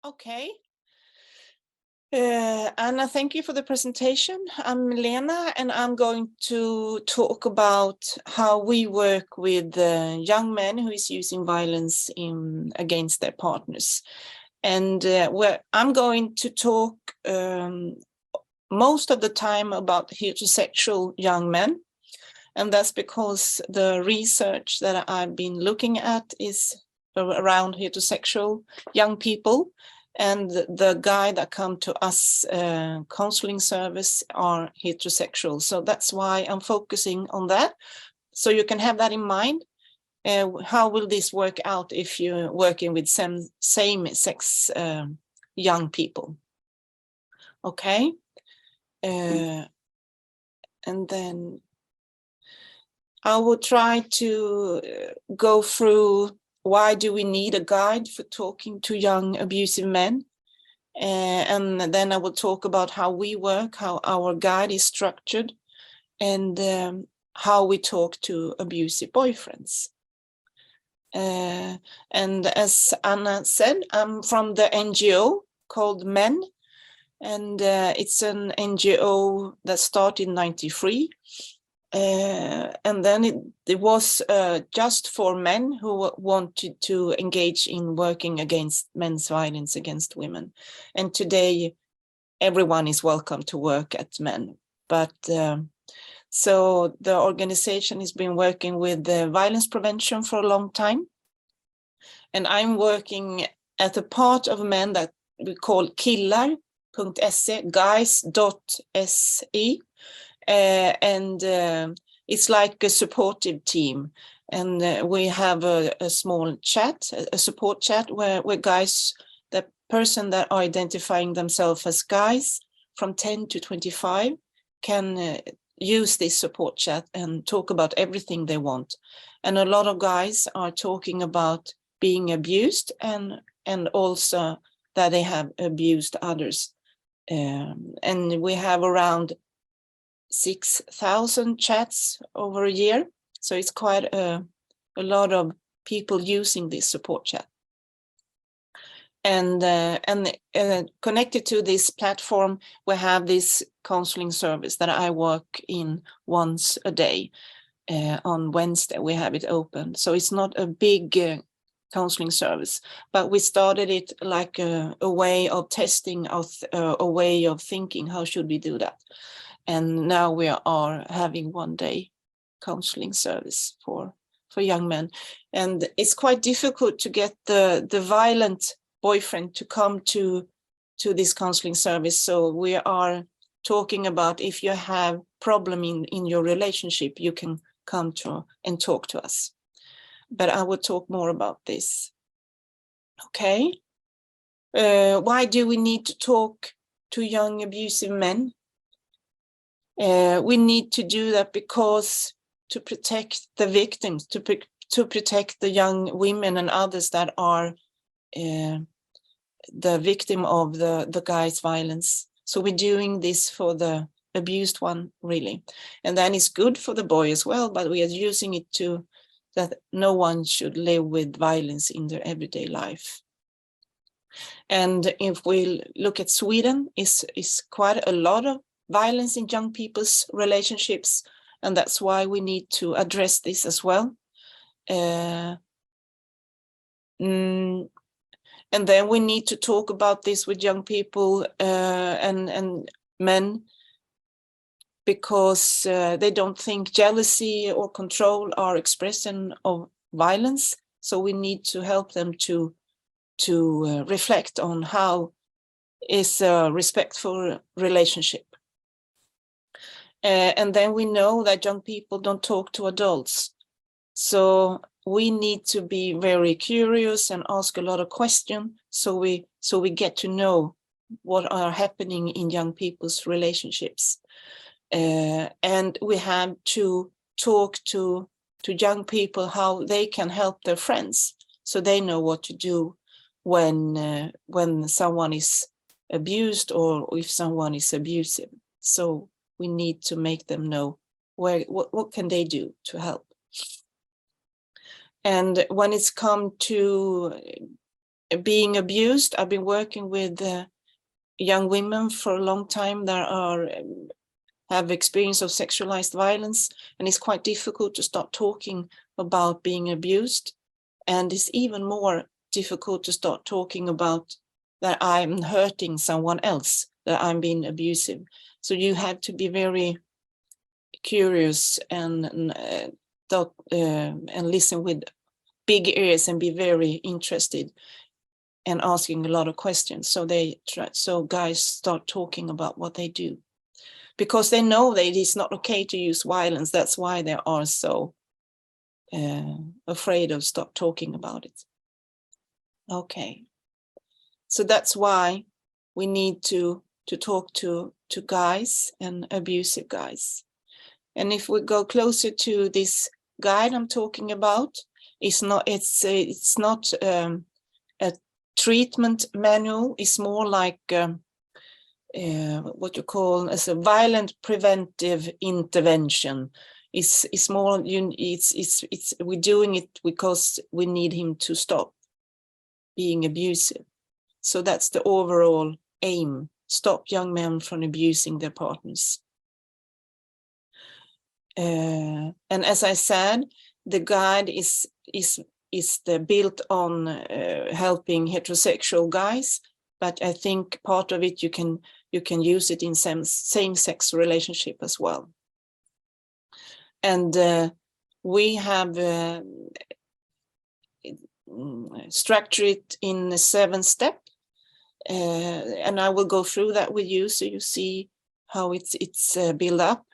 Okay. Anna, thank you for the presentation. I'm Lena, and I'm going to talk about how we work with young men who is using violence against their partners. And I'm going to talk most of the time about heterosexual young men. And that's because the research that I've been looking at is around heterosexual young people. And the guy that come to us counseling service are heterosexual. So that's why I'm focusing on that. So you can have that in mind. How will this work out if you're working with same-sex young people? Okay. And then I will try to go through why do we need a guide for talking to young abusive men? And then I will talk about how we work, how our guide is structured, and how we talk to abusive boyfriends. And as Anna said, I'm from the NGO called Men, and it's an NGO that started in 1993. And then it was just for men who wanted to engage in working against men's violence against women. And today, everyone is welcome to work at Men. But so the organization has been working with violence prevention for a long time. And I'm working at a part of Men that we call killar.se, guys.se. And it's like a supportive team, and we have a small chat, a support chat where guys, the person that are identifying themselves as guys from 10 to 25 can use this support chat and talk about everything they want. And a lot of guys are talking about being abused and also that they have abused others. And we have around 6,000 chats over a year. So it's quite a lot of people using this support chat. And connected to this platform, we have this counseling service that I work in once a day. On Wednesday, we have it open. So it's not a big counseling service, but we started it like a way of testing, a way of thinking, how should we do that? And now we are having 1 day counseling service for young men. And it's quite difficult to get the violent boyfriend to come to this counseling service. So we are talking about if you have problem in your relationship, you can come to and talk to us. But I will talk more about this. Okay. Why do we need to talk to young abusive men? We need to do that because to protect the victims, to protect the young women and others that are the victim of the guy's violence. So we're doing this for the abused one, really. And then it's good for the boy as well, but we are using it to that no one should live with violence in their everyday life. And if we look at Sweden, is quite a lot of violence in young people's relationships, and that's why we need to address this as well. And then we need to talk about this with young people and men, because they don't think jealousy or control are expression of violence. So we need to help them to reflect on how is a respectful relationship. And then we know that young people don't talk to adults. So we need to be very curious and ask a lot of questions so we get to know what are happening in young people's relationships. And we have to talk to young people how they can help their friends, so they know what to do when someone is abused or if someone is abusive. So we need to make them know what can they do to help. And when it's come to being abused. I've been working with young women for a long time that have experience of sexualized violence, and it's quite difficult to start talking about being abused. And it's even more difficult to start talking about that I'm hurting someone else, that I'm being abusive. So you have to be very curious and listen with big ears and be very interested and asking a lot of questions. So guys start talking about what they do, because they know that it's not okay to use violence. That's why they are so afraid of stop talking about it. Okay, so that's why we need to talk to guys and abusive guys. And if we go closer to this guide I'm talking about, it's not a treatment manual. It's more like what you call as a violent preventive intervention. It's more we're doing it because we need him to stop being abusive. So that's the overall aim: stop young men from abusing their partners. And as I said, the guide is built on helping heterosexual guys, but I think part of it you can use it in same-sex relationship as well. And we have structured it in 7 steps, and I will go through that with you so you see how it's built up.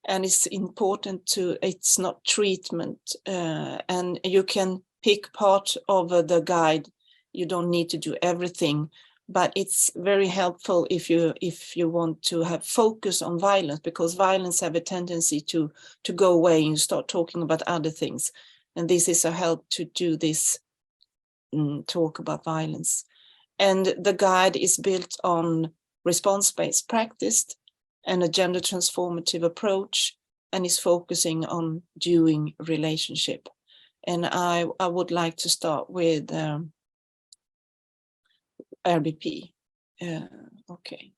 And it's important it's not treatment, and you can pick part of the guide. You don't need to do everything, but it's very helpful if you want to have focus on violence, because violence have a tendency to go away and start talking about other things. And this is a help to do this talk about violence. And the guide is built on response-based practice and a gender transformative approach, and is focusing on doing relationship. And I would like to start with RBP. Okay.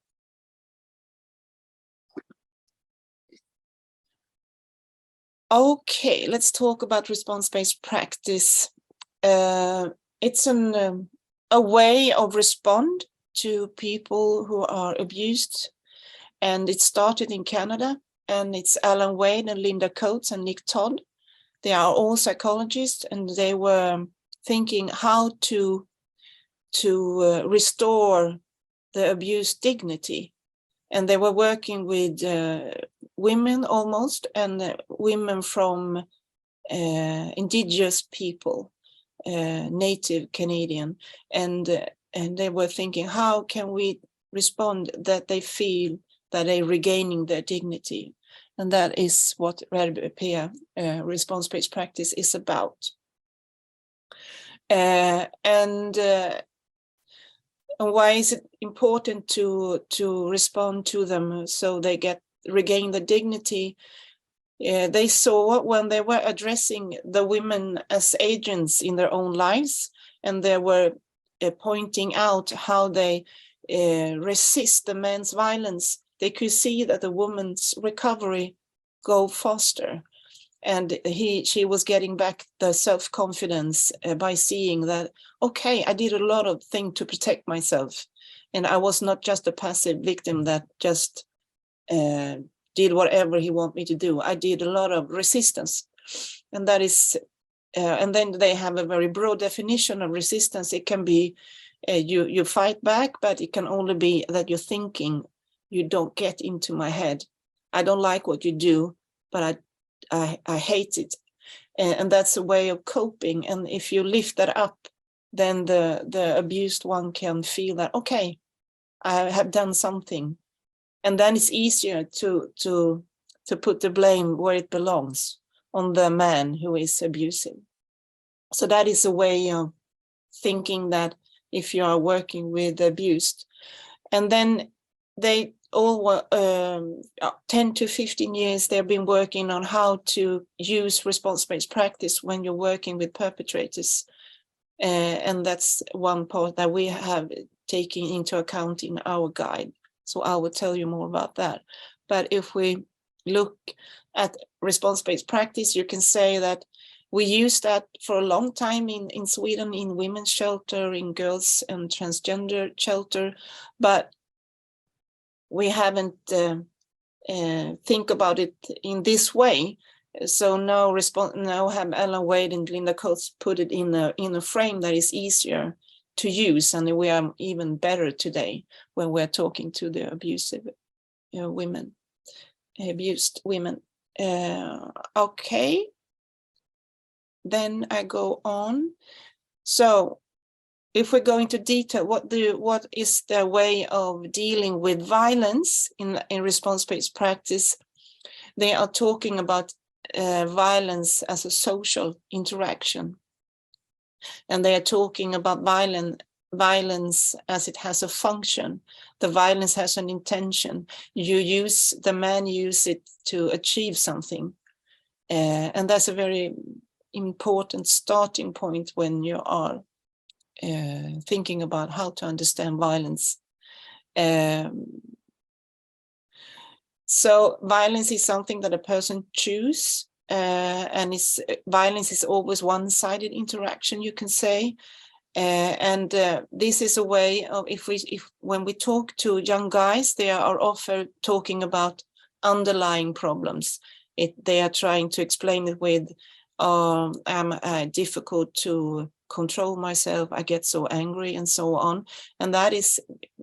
Okay, let's talk about response-based practice. It's a way of respond to people who are abused. And it started in Canada, and it's Alan Wade and Linda Coates and Nick Todd. They are all psychologists, and they were thinking how to restore the abused dignity. And they were working with women almost, and women from indigenous people, Native Canadian, and they were thinking, how can we respond that they feel that they're regaining their dignity? And that is what RBP, response-based practice, is about. And why is it important to respond to them so they regain the dignity? They saw when they were addressing the women as agents in their own lives, and they were pointing out how they resist the man's violence, they could see that the woman's recovery go faster. And she was getting back the self-confidence by seeing that, okay, I did a lot of things to protect myself. And I was not just a passive victim that just did whatever he wanted me to do. I did a lot of resistance. And that is, and then they have a very broad definition of resistance. It can be you fight back, but it can only be that you're thinking, you don't get into my head. I don't like what you do, but I hate it. And that's a way of coping. And if you lift that up, then the abused one can feel that, okay, I have done something. And then it's easier to put the blame where it belongs, on the man who is abusive. So that is a way of thinking that if you are working with abused. And then they all were 10 to 15 years, they've been working on how to use response-based practice when you're working with perpetrators. And that's one part that we have taken into account in our guide. So I will tell you more about that. But if we look at response-based practice, you can say that we use that for a long time in Sweden, in women's shelter, in girls and transgender shelter, but we haven't think about it in this way. So now have Ellen Wade and Linda Coates put it in a frame that is easier to use, and we are even better today when we're talking to the abused women. Okay, then I go on. So if we go into detail, what is the way of dealing with violence in response-based practice? They are talking about violence as a social interaction. And they are talking about violence as it has a function. The violence has an intention. The man use it to achieve something. And that's a very important starting point when you are thinking about how to understand violence. So violence is something that a person chooses, and violence is always one-sided interaction, you can say. And this is a way of, when we talk to young guys, they are often talking about underlying problems. They are trying to explain it with, I'm difficult to control myself, I get so angry, and so on. And that is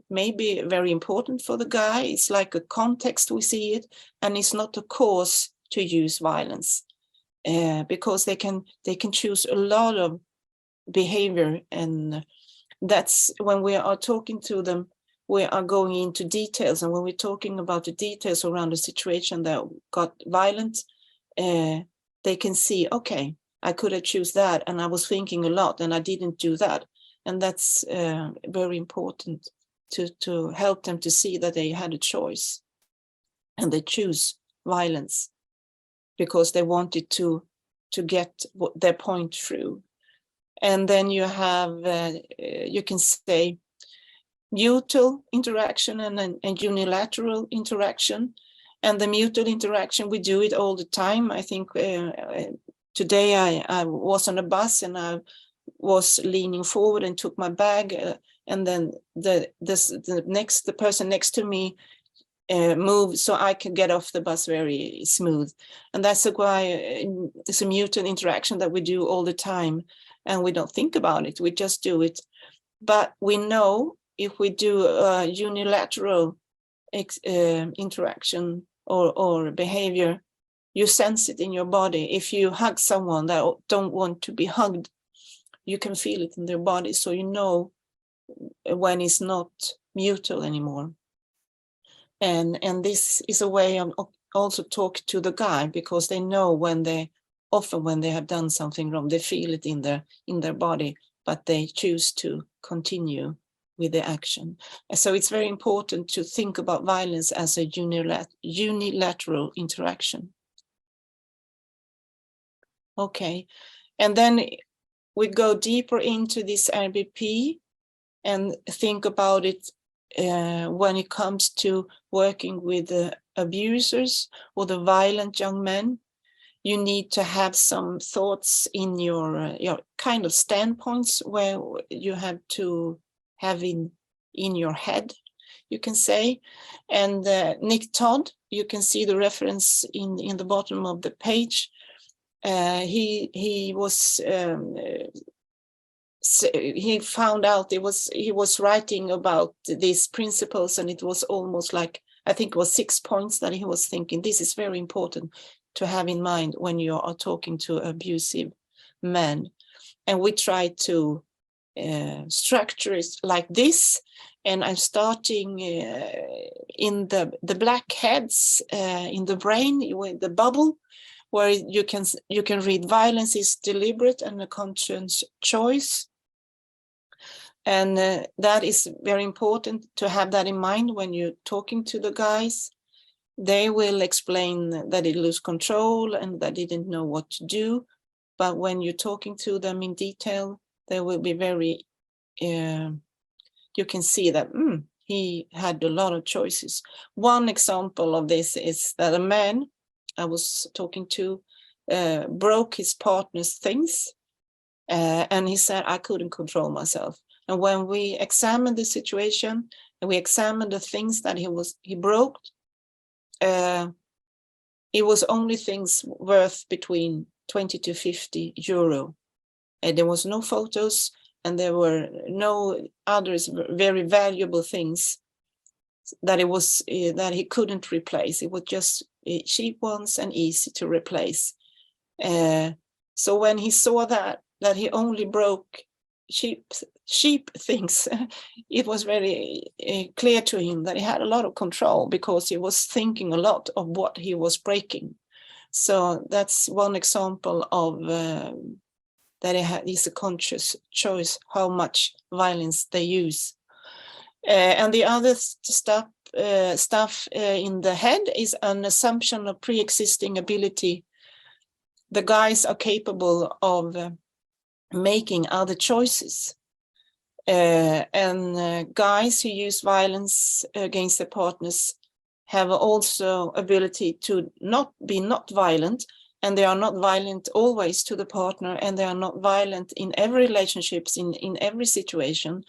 maybe very important for the guy. It's like a context, we see it, and it's not a cause to use violence, because they can choose a lot of behavior, and that's when we are talking to them, we are going into details, and when we're talking about the details around the situation that got violent, they can see, okay, I could have choose that, and I was thinking a lot, and I didn't do that. And that's very important to help them to see that they had a choice, and they choose violence because they wanted to get their point through. And then you have, you can say, mutual interaction and unilateral interaction. And the mutual interaction, we do it all the time. I think today I was on a bus and I was leaning forward and took my bag, and then the person next to me moved so I can get off the bus very smooth. And that's why it's a mutual interaction that we do all the time, and we don't think about it, we just do it. But we know if we do a unilateral interaction or behavior, you sense it in your body. If you hug someone that don't want to be hugged, you can feel it in their body, so you know when it's not mutual anymore. And this is a way of also talk to the guy, because they know when they have done something wrong, they feel it in their body, but they choose to continue with the action. So it's very important to think about violence as a unilateral interaction. Okay, and then we go deeper into this RBP and think about it when it comes to working with the abusers or the violent young men. You need to have some thoughts in your kind of standpoints where you have to have in your head, you can say. And Nick Todd, you can see the reference in the bottom of the page. He found out he was writing about these principles, and it was almost like, I think it was 6 points that he was thinking, this is very important to have in mind when you are talking to abusive men. And we try to structure it like this. And I'm starting in the black heads in the brain, with the bubble, where you can read violence is deliberate and a conscious choice. And that is very important to have that in mind when you're talking to the guys. They will explain that they lose control and that they didn't know what to do. But when you're talking to them in detail, There will be very, you can see that he had a lot of choices. One example of this is that a man I was talking to broke his partner's things, and he said, I couldn't control myself. And when we examined the situation and we examined the things that he broke, it was only things worth between 20 to 50 euro. And there was no photos, and there were no others very valuable things that that he couldn't replace. It was just cheap ones and easy to replace. So when he saw that he only broke cheap things, it was very clear to him that he had a lot of control, because he was thinking a lot of what he was breaking. So that's one example of that it is a conscious choice how much violence they use. And the other stuff in the head is an assumption of pre-existing ability. The guys are capable of making other choices. And guys who use violence against their partners have also ability to not violent, and they are not violent always to the partner, and they are not violent in every relationships, in every situation,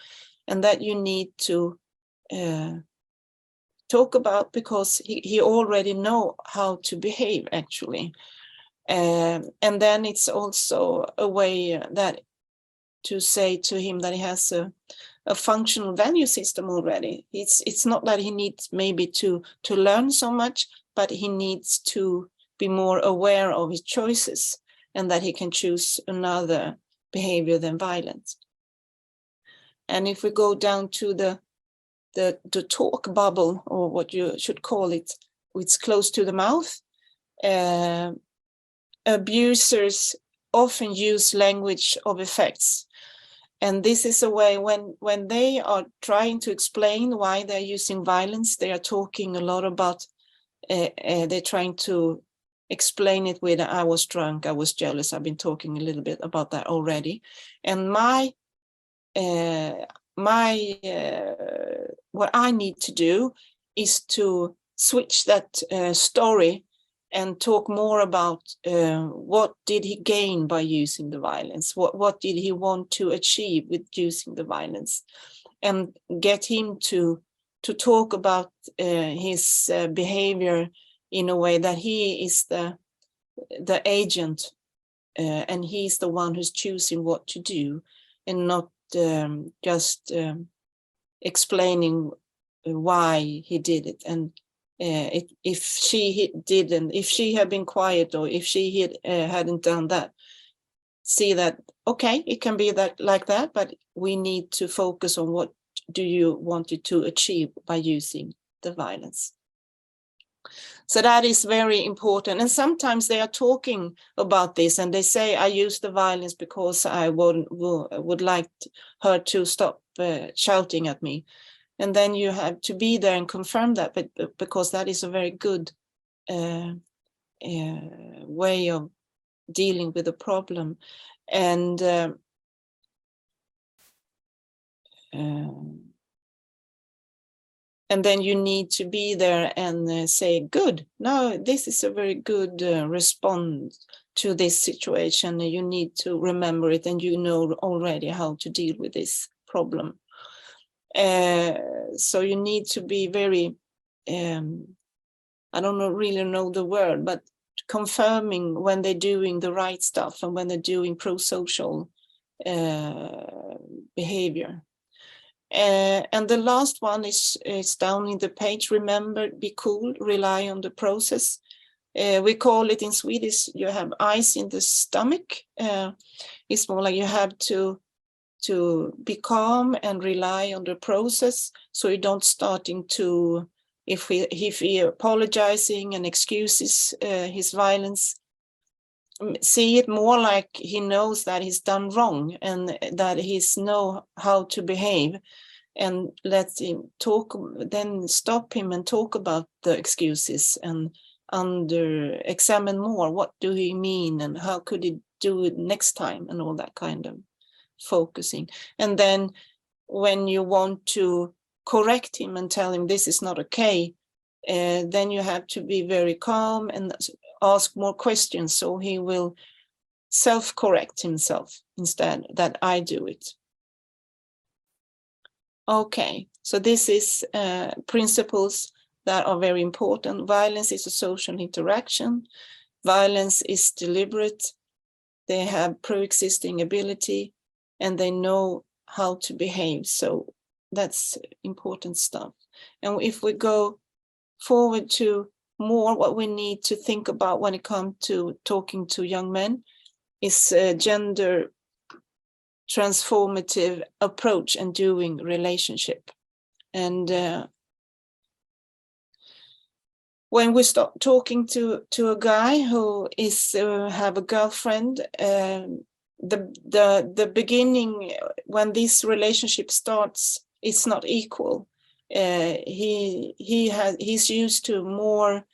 and that you need to talk about, because he already know how to behave actually. And then it's also a way that to say to him that he has a functional value system already. It's not that he needs maybe to learn so much, but he needs to be more aware of his choices, and that he can choose another behavior than violence. And if we go down to the talk bubble, or what you should call it, it's close to the mouth. Abusers often use language of effects. And this is a way when they are trying to explain why they're using violence, they are talking a lot about, they're trying to explain it with, I was drunk, I was jealous. I've been talking a little bit about that already. And what I need to do is to switch that story and talk more about what did he gain by using the violence, what did he want to achieve with using the violence, and get him to talk about his behavior in a way that he is the agent, and he's the one who's choosing what to do, and not just explaining why he did it. And if she had been quiet, or if she hadn't done that, see that, okay, it can be that like that, but we need to focus on what do you want it to achieve by using the violence. So that is very important. And sometimes they are talking about this, and they say, I use the violence because I would like her to stop shouting at me. And then you have to be there and confirm that, but because that is a very good way of dealing with the problem. And then you need to be there and say, good, now this is a very good response to this situation. You need to remember it, and you know already how to deal with this problem. So you need to be very, I don't really know the word, but confirming when they're doing the right stuff and when they're doing pro-social behavior. And the last one is down in the page. Remember, be cool, rely on the process. We call it in Swedish, you have ice in the stomach. It's more like you have to be calm and rely on the process, so you don't starting to, if he apologizing and excuses his violence, see it more like he knows that he's done wrong and that he's know how to behave, and let him talk, then stop him and talk about the excuses and examine more, what do he mean and how could he do it next time, and all that kind of focusing. And then when you want to correct him and tell him this is not okay, then you have to be very calm and ask more questions, so he will self-correct himself instead that I do it. Okay, so this is principles that are very important. Violence is a social interaction. Violence is deliberate. They have pre-existing ability and they know how to behave. So that's important stuff. And if we go forward to more, what we need to think about when it comes to talking to young men is gender transformative approach and doing relationship. And when we start talking to a guy who is have a girlfriend, the beginning when this relationship starts, it's not equal. He's used to more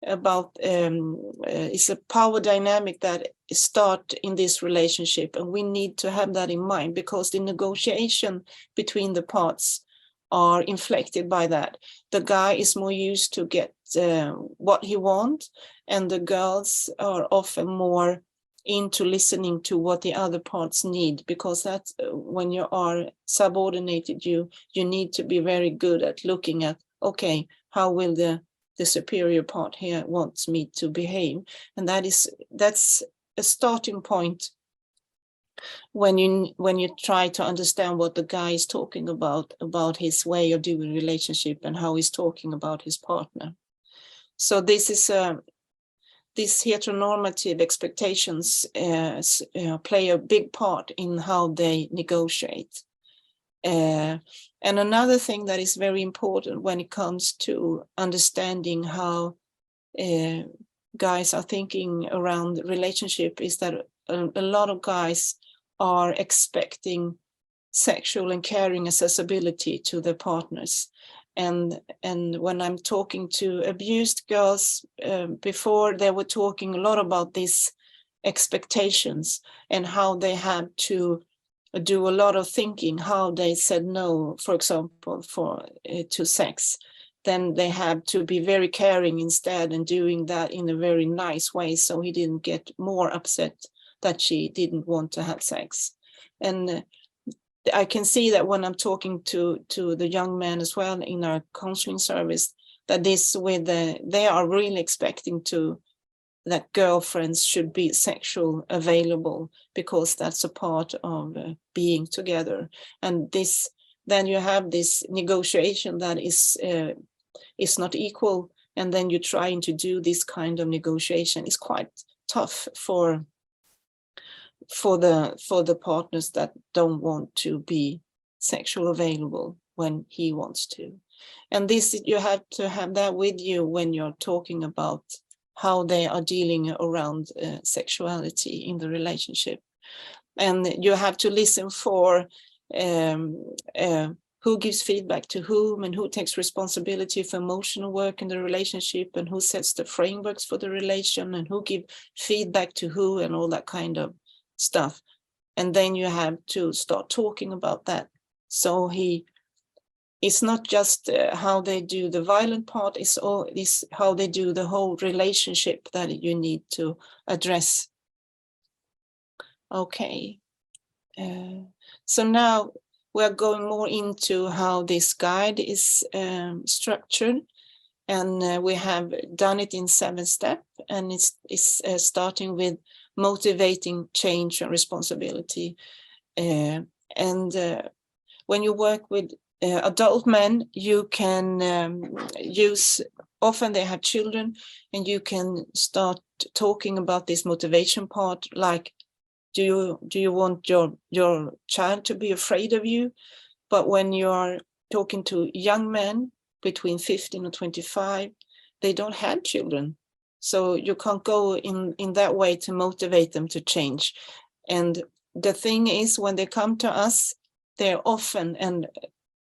about it's a power dynamic that start in this relationship, and we need to have that in mind, because the negotiation between the parts are inflected by that. The guy is more used to get what he wants, and the girls are often more into listening to what the other parts need, because that's when you are subordinated, you need to be very good at looking at, okay, how will the superior part here wants me to behave. And that's a starting point when you try to understand what the guy is talking about his way of doing relationship and how he's talking about his partner. So this is these heteronormative expectations play a big part in how they negotiate. And another thing that is very important when it comes to understanding how guys are thinking around the relationship is that a lot of guys are expecting sexual and caring accessibility to their partners. And when I'm talking to abused girls before, they were talking a lot about these expectations and how they had to do a lot of thinking, how they said no, for example, to sex. Then they had to be very caring instead and doing that in a very nice way, so he didn't get more upset that she didn't want to have sex. And I can see that when I'm talking to the young men as well in our counseling service, that they are really expecting that girlfriends should be sexual available, because that's a part of being together. And then you have this negotiation that is not equal, and then you're trying to do this kind of negotiation. It's quite tough for the partners that don't want to be sexual available when he wants to. And this, you have to have that with you when you're talking about how they are dealing around sexuality in the relationship. And you have to listen for who gives feedback to whom, and who takes responsibility for emotional work in the relationship, and who sets the frameworks for the relation, and who give feedback to who, and all that kind of stuff. And then you have to start talking about that. So it's not just how they do the violent part, it's how they do the whole relationship that you need to address. Okay. So now we're going more into how this guide is structured. And we have done it in 7 steps, and it's starting with motivating change and responsibility. And when you work with adult men, you can use, often they have children, and you can start talking about this motivation part, like, do you want your child to be afraid of you? But when you are talking to young men between 15 and 25, they don't have children. So you can't go in that way to motivate them to change. And the thing is, when they come to us, they're often and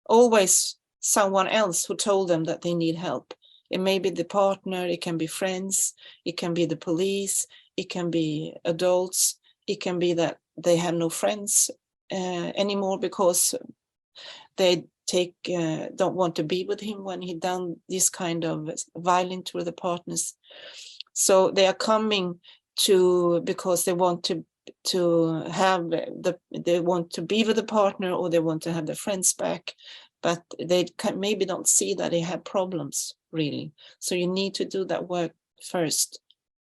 always someone else who told them that they need help. It may be the partner, it can be friends, it can be the police, it can be adults, it can be that they have no friends anymore because they don't want to be with him when he done this kind of violence with the partners. So they are coming to because they want to have they want to be with the partner, or they want to have their friends back, but they maybe don't see that they have problems really. So you need to do that work first.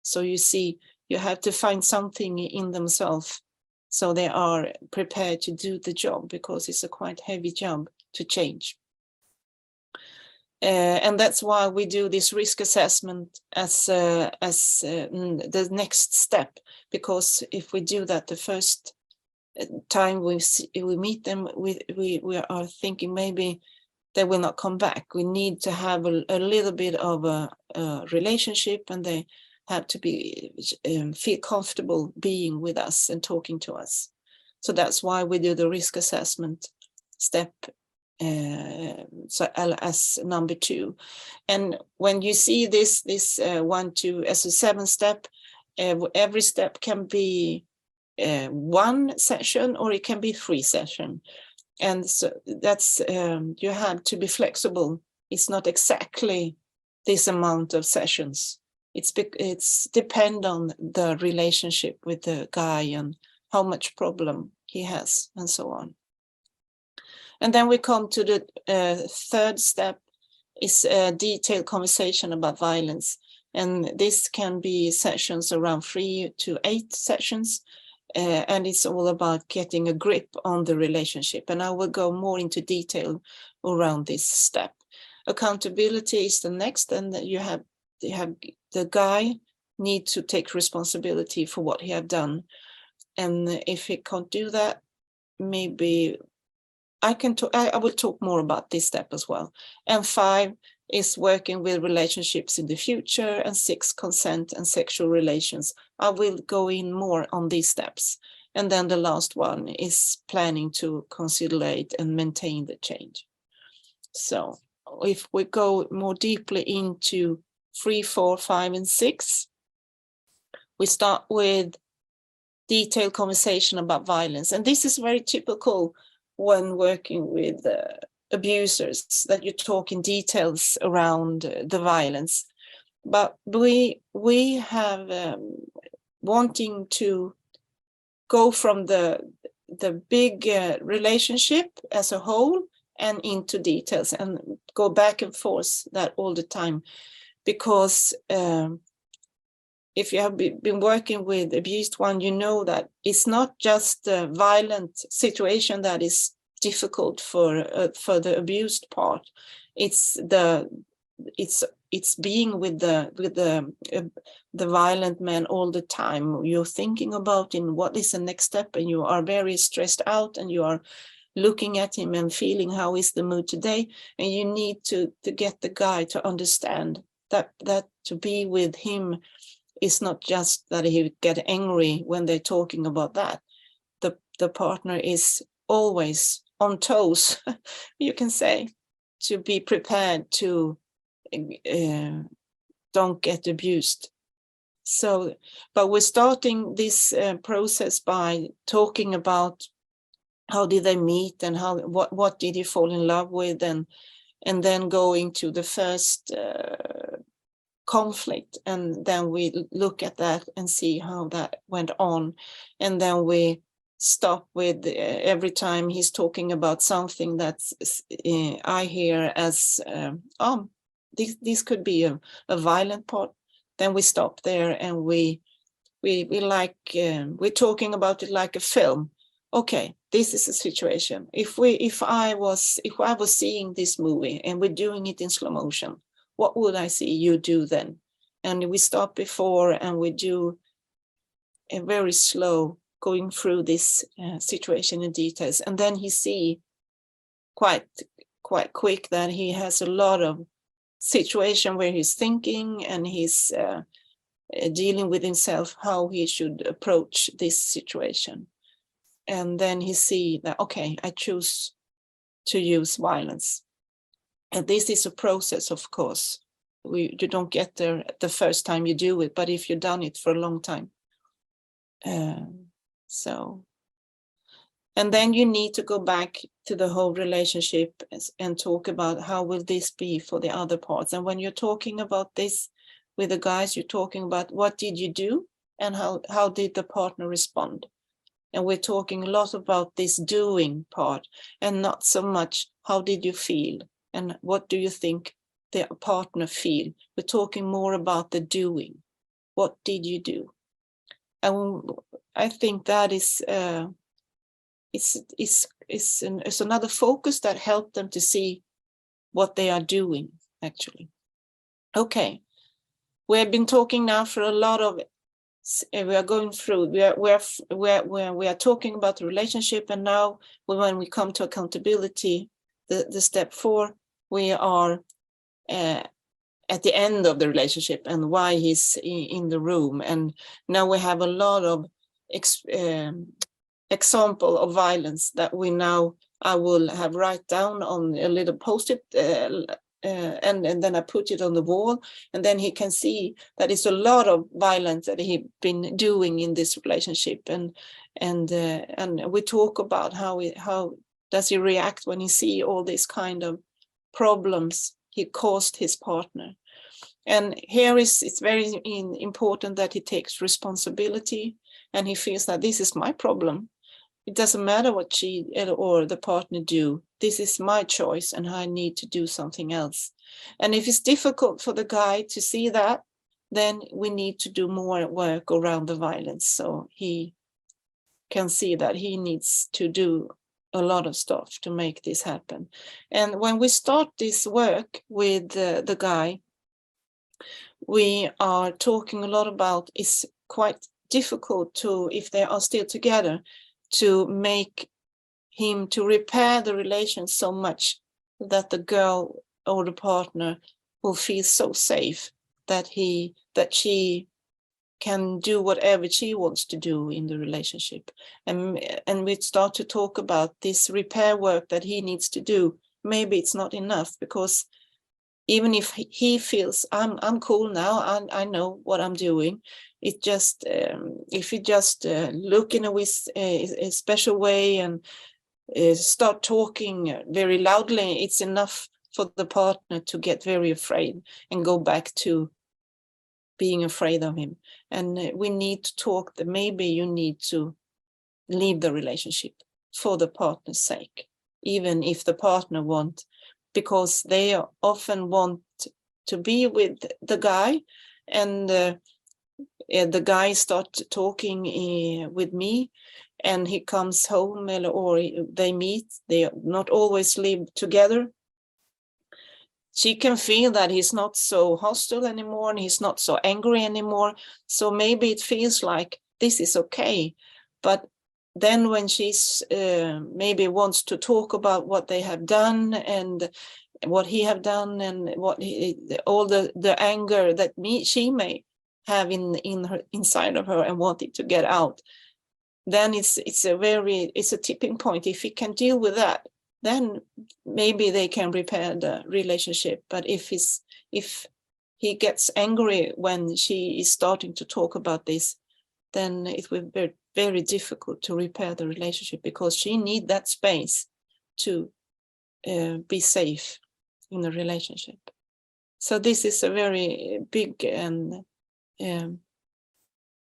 So you see, you have to find something in themselves so they are prepared to do the job, because it's a quite heavy job to change. And that's why we do this risk assessment as the next step, because if we do that the first time we meet them, we are thinking maybe they will not come back. We need to have a little bit of a relationship, and they have to be feel comfortable being with us and talking to us. So that's why we do the risk assessment step so as number 2. And when you see this 1, 2 as a 7-step, every step can be 1 session, or it can be 3 sessions. And so that's you have to be flexible. It's not exactly this amount of sessions. It's depend on the relationship with the guy and how much problem he has and so on. And then we come to the 3rd step, is a detailed conversation about violence. And this can be sessions around 3 to 8 sessions. And it's all about getting a grip on the relationship. And I will go more into detail around this step. Accountability is the next, and you have the guy need to take responsibility for what he have done. And if he can't do that, maybe I will talk more about this step as well. And 5 is working with relationships in the future, and 6, consent and sexual relations. I will go in more on these steps. And then the last one is planning to conciliate and maintain the change. So if we go more deeply into 3, 4, 5, and 6, we start with detailed conversation about violence. And this is very typical when working with abusers, that you talk in details around the violence. But we have wanting to go from the big relationship as a whole and into details, and go back and forth that all the time, because if you have been working with abused one, you know that it's not just a violent situation that is difficult for the abused part. It's being with the violent man all the time. You're thinking about what is the next step, and you are very stressed out, and you are looking at him and feeling how is the mood today. And you need to get the guy to understand that to be with him is not just that he get angry when they're talking about that. The partner is always on toes, you can say, to be prepared to don't get abused. So, but we're starting this process by talking about how did they meet, and what did he fall in love with, and then going to the first conflict, and then we look at that and see how that went on, and then we stop with every time he's talking about something that's I hear as this could be a violent part. Then we stop there, and we like we're talking about it like a film. Okay, this is a situation. If I was seeing this movie and we're doing it in slow motion, what would I see you do then? And we stop before, and we do a very slow going through this situation in details. And then he see quite quick that he has a lot of situation where he's thinking, and he's dealing with himself, how he should approach this situation. And then he see that, okay, I choose to use violence. And this is a process, of course. You don't get there the first time you do it, but if you've done it for a long time. So And then you need to go back to the whole relationship and talk about how will this be for the other parts. And when you're talking about this with the guys, you're talking about what did you do and how did the partner respond. And we're talking a lot about this doing part and not so much how did you feel and what do you think the partner feel. We're talking more about the doing. What did you do? And I think that is it's another focus that helped them to see what they are doing actually. Okay, we have been talking now for a lot of. We are going through. We are talking about the relationship, and now when we come to accountability, the step 4, we are at the end of the relationship and why he's in the room. And now we have a lot of example of violence that I will have write down on a little post-it and then I put it on the wall, and then he can see that it's a lot of violence that he's been doing in this relationship, and we talk about how does he react when he see all these kind of problems he caused his partner. And here it's very important that he takes responsibility and he feels that this is my problem. It doesn't matter what she or the partner do. This is my choice and I need to do something else. And if it's difficult for the guy to see that, then we need to do more work around the violence so he can see that he needs to do a lot of stuff to make this happen. And when we start this work with the guy, we are talking a lot about it's quite difficult to, if they are still together, to make him to repair the relation so much that the girl or the partner will feel so safe that she can do whatever she wants to do in the relationship. And we start to talk about this repair work that he needs to do. Maybe it's not enough, because even if he feels I'm cool now, I know what I'm doing. It just if you just look in a special way and start talking very loudly, it's enough for the partner to get very afraid and go back to being afraid of him. And we need to talk that maybe you need to leave the relationship for the partner's sake, even if the partner wants, because they often want to be with the guy, and the guy starts talking with me, and he comes home or they meet. They not always live together. She can feel that he's not so hostile anymore and he's not so angry anymore. So maybe it feels like this is okay. But then when she's maybe wants to talk about what they have done and what he have done and what all the anger that she may have in her inside of her and wanting to get out, then it's a tipping point. If he can deal with that, then maybe they can repair the relationship. But if he gets angry when she is starting to talk about this, then it will be very difficult to repair the relationship, because she needs that space to be safe in the relationship. So this is a very big and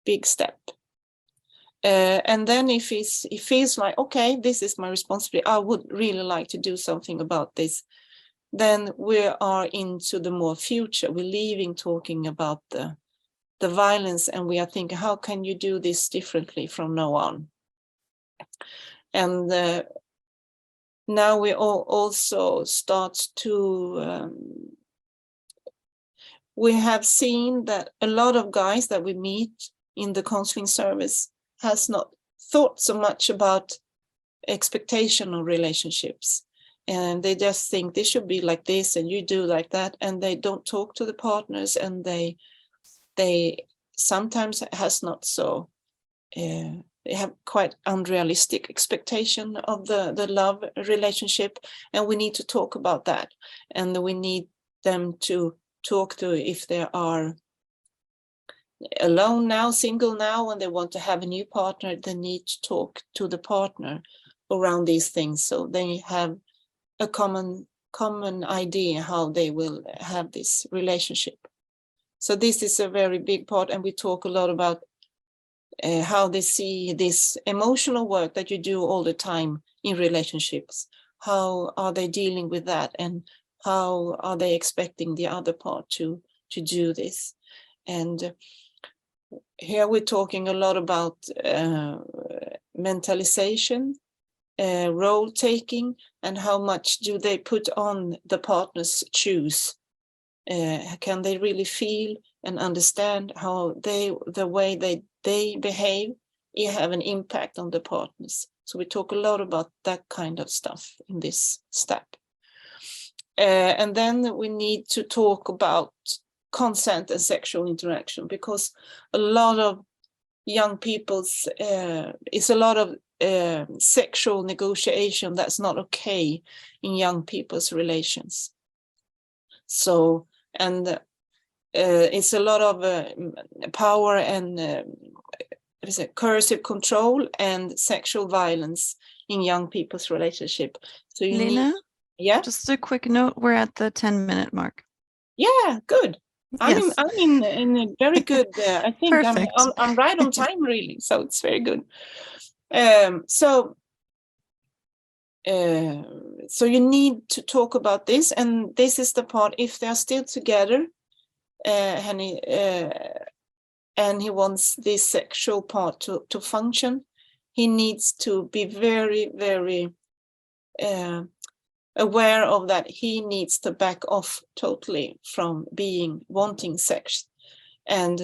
big step. And then if he feels like, okay, this is my responsibility, I would really like to do something about this, then we are into the more future. We're leaving talking about the violence, and we are thinking, how can you do this differently from now on? And now we also start to, we have seen that a lot of guys that we meet in the counseling service has not thought so much about expectation of relationships, and they just think they should be like this and you do like that, and they don't talk to the partners, and they sometimes has not so they have quite unrealistic expectation of the love relationship, and we need to talk about that, and we need them to talk to if there are alone now, single now, and they want to have a new partner, they need to talk to the partner around these things, so they have a common idea how they will have this relationship. So this is a very big part, and we talk a lot about how they see this emotional work that you do all the time in relationships. How are they dealing with that, and how are they expecting the other part to do this? And here we're talking a lot about mentalization, role taking, and how much do they put on the partner's shoes. Can they really feel and understand how the way they behave, you have an impact on the partners. So we talk a lot about that kind of stuff in this step. And then we need to talk about consent and sexual interaction, because a lot of young people's is a lot of sexual negotiation that's not okay in young people's relations. So, and it's a lot of power and coercive control and sexual violence in young people's relationship. So you Lena, need, yeah, just a quick note, we're at the 10-minute mark. Yeah, good. Yes. I'm in a very good, I think Perfect. I'm right on time, really. So it's very good. So you need to talk about this, and this is the part, if they're still together, and he wants this sexual part to function, he needs to be very, very aware of that. He needs to back off totally from wanting sex. And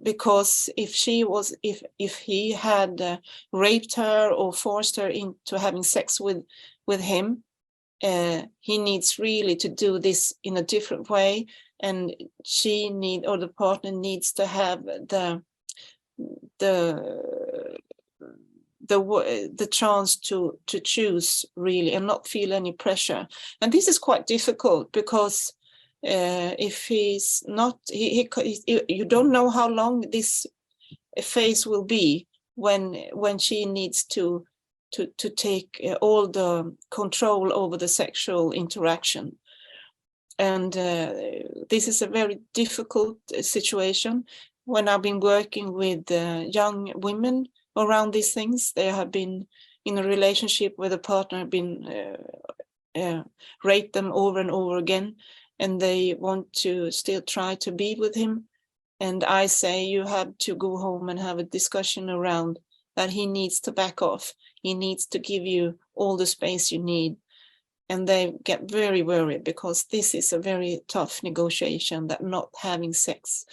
because if he had raped her or forced her into having sex with him, he needs really to do this in a different way, and the partner needs to have the chance to choose, really, and not feel any pressure. And this is quite difficult, because if he's not, you don't know how long this phase will be when she needs to take all the control over the sexual interaction. And this is a very difficult situation. When I've been working with young women around these things, they have been in a relationship where the partner have been raped them over and over again, and they want to still try to be with him. And I say, you have to go home and have a discussion around that. He needs to back off. He needs to give you all the space you need. And they get very worried, because this is a very tough negotiation, that not having sex.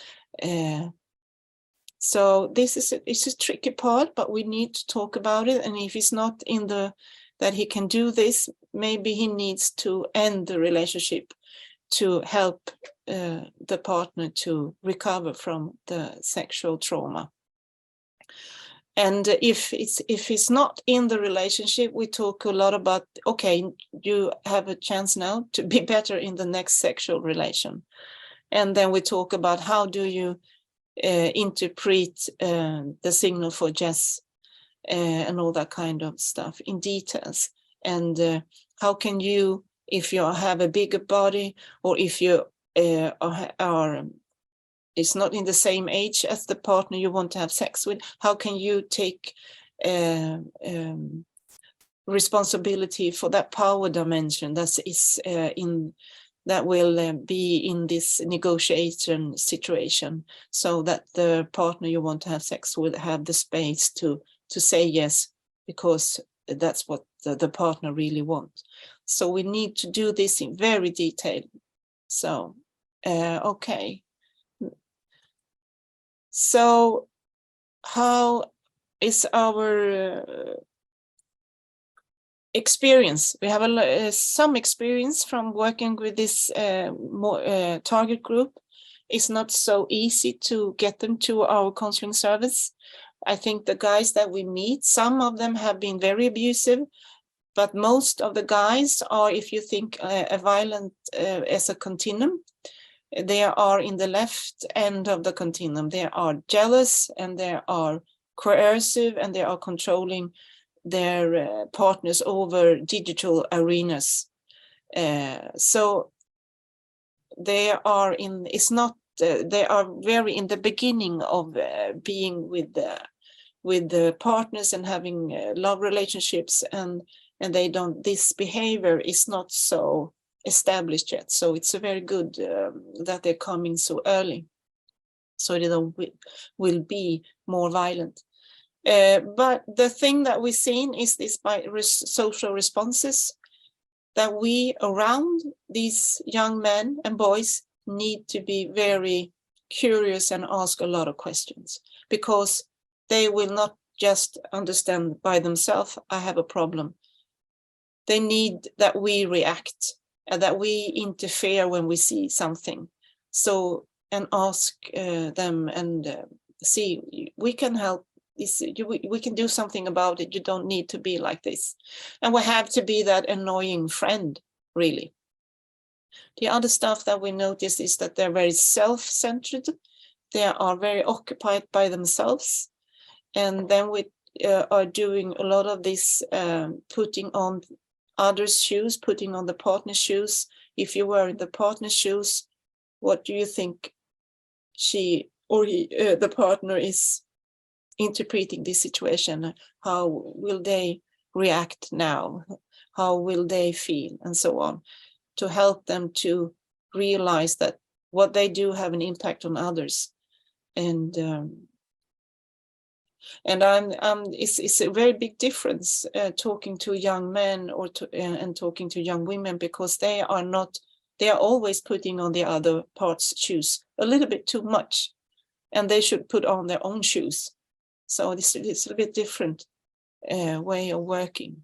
So this is it's a tricky part, but we need to talk about it. And if it's not in that he can do this, maybe he needs to end the relationship to help the partner to recover from the sexual trauma. And if it's not in the relationship, we talk a lot about, okay, you have a chance now to be better in the next sexual relation. And then we talk about, how do you interpret the signal for Jess and all that kind of stuff in details. And how can you, if you have a bigger body, or if you are is not in the same age as the partner you want to have sex with, how can you take responsibility for that power dimension that will be in this negotiation situation, so that the partner you want to have sex with have the space to say yes, because that's what the partner really wants. So we need to do this in very detail. So, okay. So how is our experience? We have some experience from working with this target group. It's not so easy to get them to our counseling service. I think the guys that we meet, some of them have been very abusive, but most of the guys are, if you think a violent as a continuum, They are in the left end of the continuum. They are jealous, and they are coercive, and they are controlling their partners over digital arenas. So they are in, it's not, they are very in the beginning of being with the partners and having love relationships, and they don't, this behavior is not so established yet. So it's a very good that they're coming so early, so they will be more violent. But the thing that we've seen is this by social responses, that we around these young men and boys need to be very curious and ask a lot of questions, because they will not just understand by themselves, I have a problem. They need that we react and that we interfere when we see something. So, and ask them and see, we can help. We can do something about it. You don't need to be like this. And we have to be that annoying friend, really. The other stuff that we notice is that they're very self-centered. They are very occupied by themselves. And then we are doing a lot of this putting on others' shoes, putting on the partner's shoes. If you were in the partner's shoes, what do you think she or he, the partner is interpreting this situation? How will they react now? How will they feel? And so on, to help them to realize that what they do have an impact on others. And it's a very big difference talking to young men or and talking to young women, because they are always putting on the other part's shoes a little bit too much, and they should put on their own shoes. So it's a bit different way of working.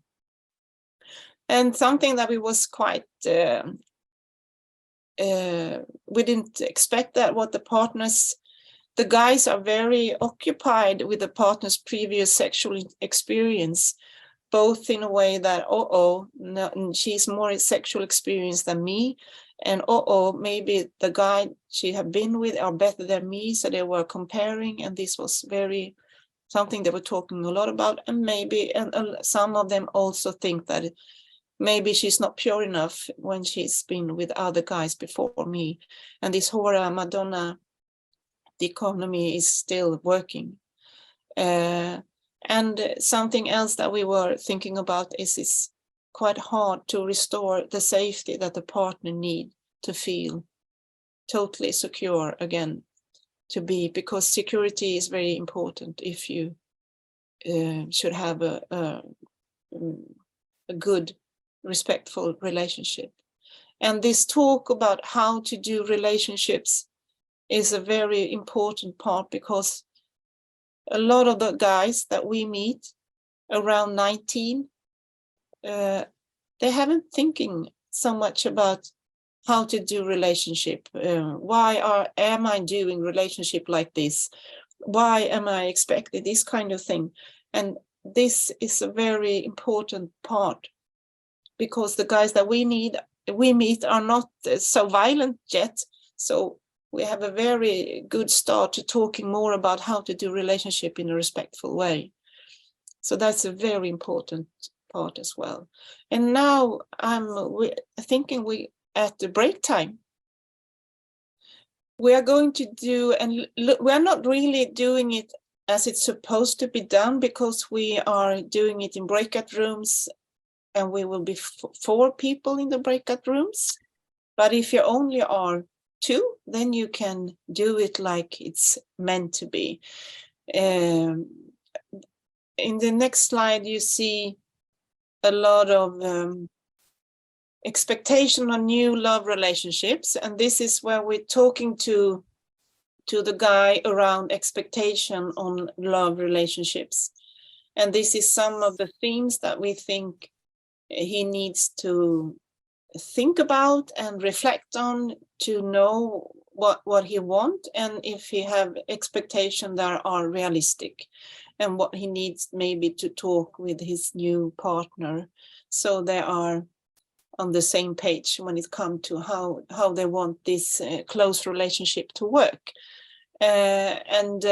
And something that we was quite, we didn't expect that what the guys are very occupied with the partner's previous sexual experience, both in a way that, no, she's more sexual experience than me, and maybe the guy she had been with are better than me, so they were comparing, and this was very something they were talking a lot about. And maybe some of them also think that maybe she's not pure enough when she's been with other guys before me, and this horror Madonna, the economy is still working. And something else that we were thinking about is it's quite hard to restore the safety that the partner need to feel totally secure again, to be, because security is very important if you should have a good, respectful relationship. And this talk about how to do relationships is a very important part, because a lot of the guys that we meet around 19, they haven't thinking so much about how to do relationship. Why am I doing relationship like this? Why am I expecting this kind of thing? And this is a very important part, because the guys that we meet are not so violent yet. So we have a very good start to talking more about how to do relationship in a respectful way. So that's a very important part as well. And now I'm thinking we at the break time, we are going to do, and we're not really doing it as it's supposed to be done, because we are doing it in breakout rooms, and we will be 4 people in the breakout rooms. But if you only are 2, then you can do it like it's meant to be. In the next slide, you see a lot of expectation on new love relationships, and this is where we're talking to the guy around expectation on love relationships. And this is some of the themes that we think he needs to think about and reflect on, to know what he wants, and if he have expectations that are realistic, and what he needs maybe to talk with his new partner, so they are on the same page when it comes to how they want this close relationship to work. And